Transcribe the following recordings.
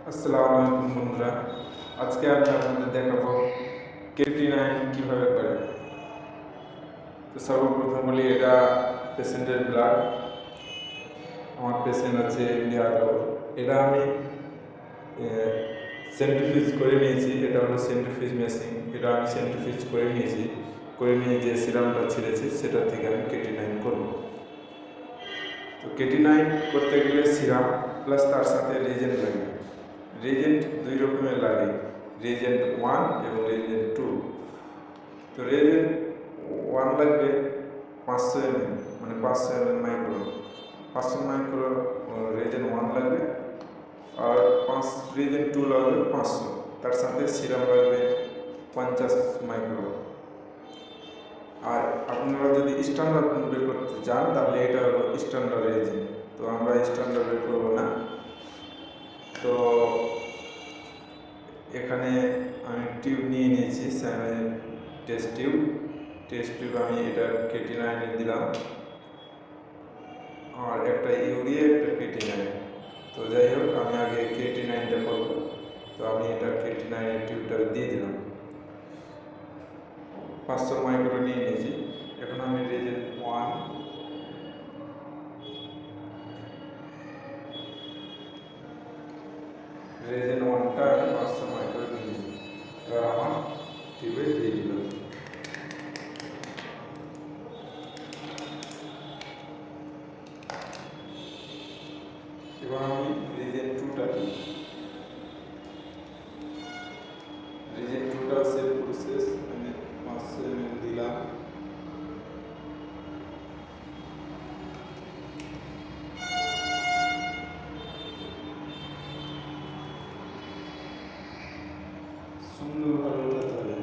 আসসালামু আলাইকুম বন্ধুরা। আজকে আমি আপনাদের দেখাবো কেটি9 কিভাবে করে। তো সর্বপ্রথম বলি, এটা পেশেন্টের ব্লাড। আমার পেশেন্ট আছে লিয়াকত। এটা আমি সেন্ট্রিফিউজ করে নিয়েছি। এটা হলো সেন্ট্রিফিউজ মেশিন। এটা আমি সেন্ট্রিফিউজ করে নিয়েছি। করে নিয়ে যে সিরামটা ছেড়েছি সেটা থেকে আমি কেটি9 করব। তো কেটি9 করতে গেলে সিরাম প্লাস তার সাথে রিজেন্ট লাগবে। রিজেন্ট দুই রকমের লাগে, রিজেন্ট 1 এবং রিজেন্ট 2। তো রিজেন্ট 1 লাগবে 500 ml, মানে 500 ml মাইক্রো। 500 মাইক্রো রিজেন্ট 1 লাগবে, আর রিজেন্ট 2 লাগবে 500। তার সাথে সিরাম লাগবে 50 মাইক্রো। আর আপনারা যদি স্ট্যান্ডার্ড বের করতে চান তাহলে এটা হলো স্ট্যান্ডার্ড রিজেন্ট। তো আমরা স্ট্যান্ডার্ড বের করবো না। তো এখানে আমি টিউব নিয়ে নিয়েছি, টেস্ট টিউব আমি এটা কেটি9 দিলাম, আর একটা ইউরিয়া, একটা কেটি9। তো যাই হোক, আমি আগে কেটি9টা করবো। তো আমি এটা কেটি9 টিউবটা দিয়ে দিলাম। 500 মাইক্রো নিয়ে নিয়েছি। এখন আমি রিজেন্ট 1 1টা আমি 500 মাইক্রো নিয়েছি। এবার আমার টিউবে দিয়ে দিলাম। এবার আমি রিজেন্ট 2টা সেম প্রসেস, আমি 500 ml দিলাম। সুন্দরভাবে উঠাতে হবে।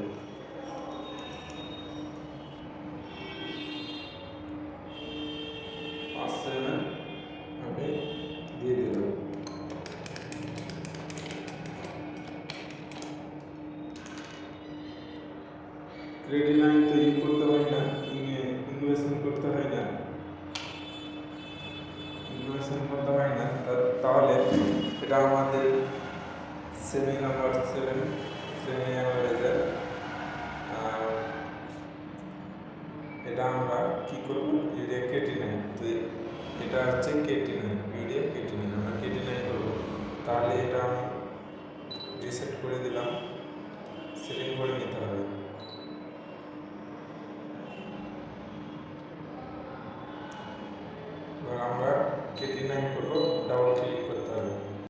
আমি দিয়ে দিলাম। কেটি9 তৈরি করতে হয় না, ইনভেশন করতে হয় না, তাহলে এটা আমাদের সেমি নাম্বার 7 সেমি অ্যাভারেজের। এটা আমরা কি করব, ইউরিয়া কেটি9। তো এটা হচ্ছে কেটি9, ইউরিয়া কেটি9, আমরা কেটি9 করবো। তাহলে এটা আমি রিসেট করে দিলাম, সেটিং করে নিতে হবে। এবার আমরা কেটি9 করবো, ডাবল ক্লিক করে